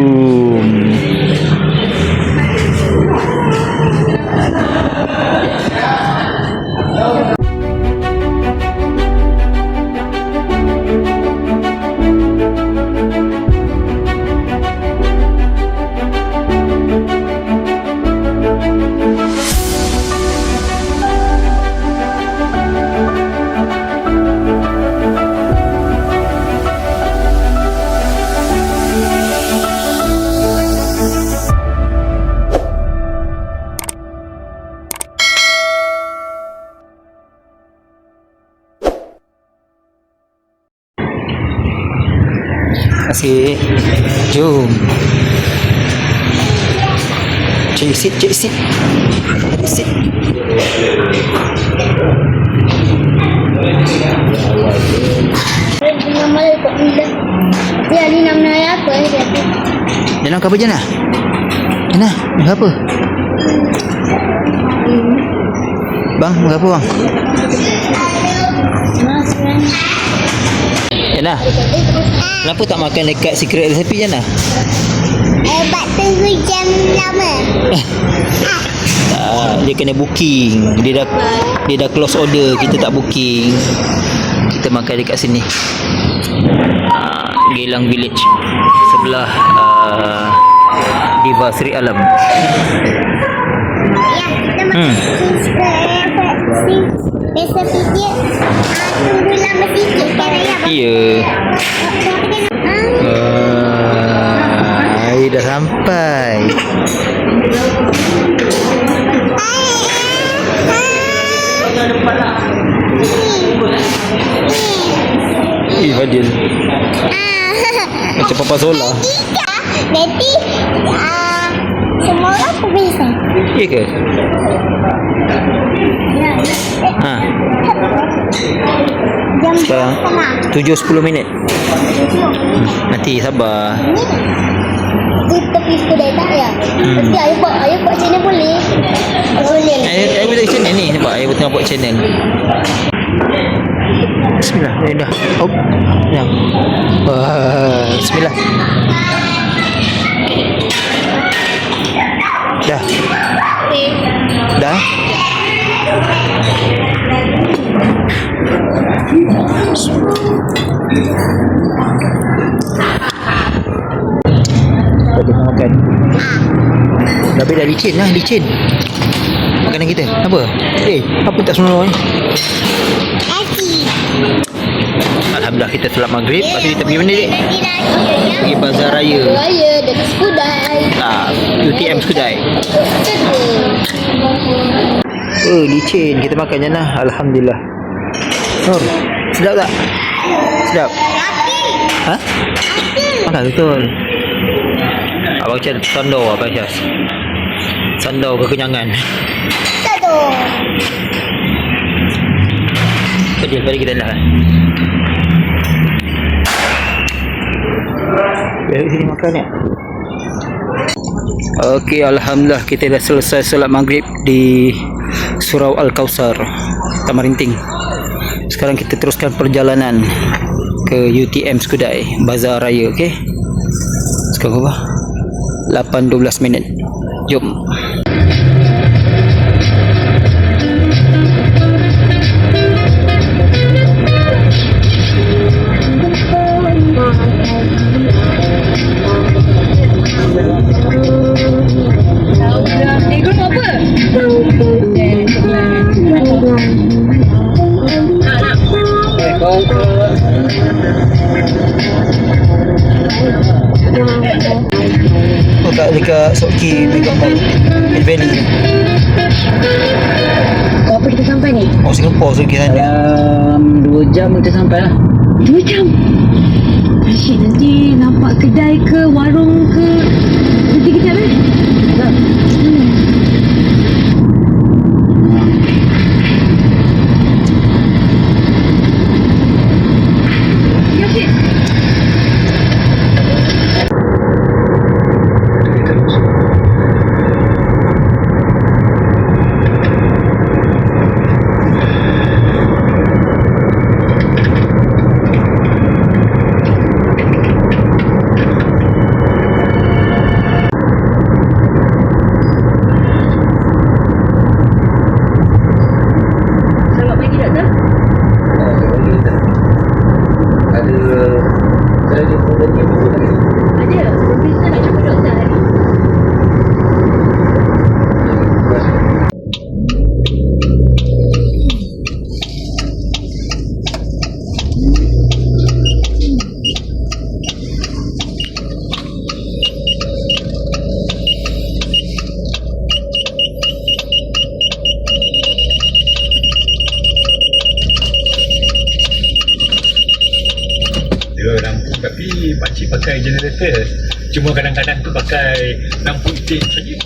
Jom. Kasih. Jom. Cik sit. Sit. Nama ikut bila. Dia ni nama apa dia tu? Dia nak apa je nak? Nak apa? Bang, nak apa bang? Mas kan. Jana, kenapa tak makan dekat secret recipe Jana? Sebab tunggu jam lama. Dia kena booking. Dia dah close order, kita tak booking. Kita makan dekat sini. Geylang Village sebelah Diva Sri Alam. Ya, kita makan resipi dia. Tunggu lama sikit kan ayah. Ya. Air dah sampai. Fadil. Macam Papa Zola. Nanti semua orang pun bisa. Ya ke? Jam Sekarang 7.10 minit. Nanti sabar. Kita pergi kedai tak ya? Tapi ayah buat channel boleh. Boleh. Ayah buat channel ni. Nampak ayah tengah buat channel. Bismillah. Dah. Hop. Ya. Bismillah. Dah. Dah. Kita makan. Tapi dah licin lah, licin. Makanan kita. Apa? Apa tak semua ni? Alhamdulillah kita solat maghrib. Lepas tu kita pergi mana dik? Pergi Bazar Raya. Raya dekat Skudai. UTM Skudai. Licin. Kita makan je lah. Alhamdulillah. Nur, sedap tak? Sedap? Ha? Makan betul. Abang macam sandor apa Syaz? Sandor kekenyangan. Tak tu. Mari kita dah. Baik sini makan ya. Okey, alhamdulillah kita dah selesai solat maghrib di Surau Al-Kausar, Tamarinting. Sekarang kita teruskan perjalanan ke UTM Skudai, Bazar Raya, okey. Sekarang berapa? 8:12 minit. Jom. Kat dekat Soki Mega Mall Hill Valley. Berapa kita sampai ni? Singapore so kira 2 jam kita sampai lah. 2 jam? Asyik nanti nampak kedai ke warung ke. Nanti kejap tak? Cuma kadang-kadang tu pakai lampu itik saja.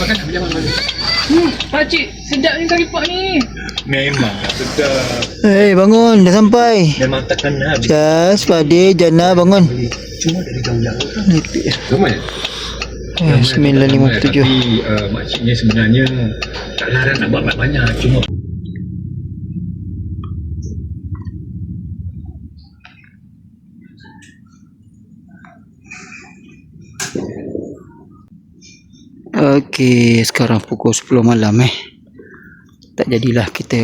Makan nak berjalan balik. Pakcik, sedap ni kari pak ni. Memang sedap. Eh, bangun, dah sampai. Memang takkan habis. Jas, Padi, Jana, bangun. Cuma dari jauh-jauh. Nipis. Ramai? 9.57. Tapi makciknya sebenarnya tak larang nak buat banyak. Cuma Okey, sekarang pukul 10 malam Tak jadilah kita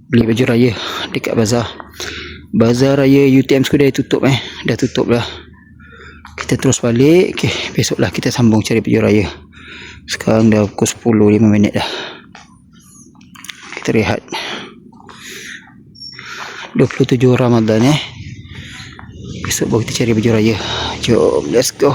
beli baju raya dekat bazar. Bazar raya UTM Skudai tutup Dah tutup lah. Kita terus balik. Okey, besoklah kita sambung cari baju raya. Sekarang dah pukul 10 5 minit dah. Kita rehat. 27 Ramadan Besok baru kita cari baju raya. Jom, let's go.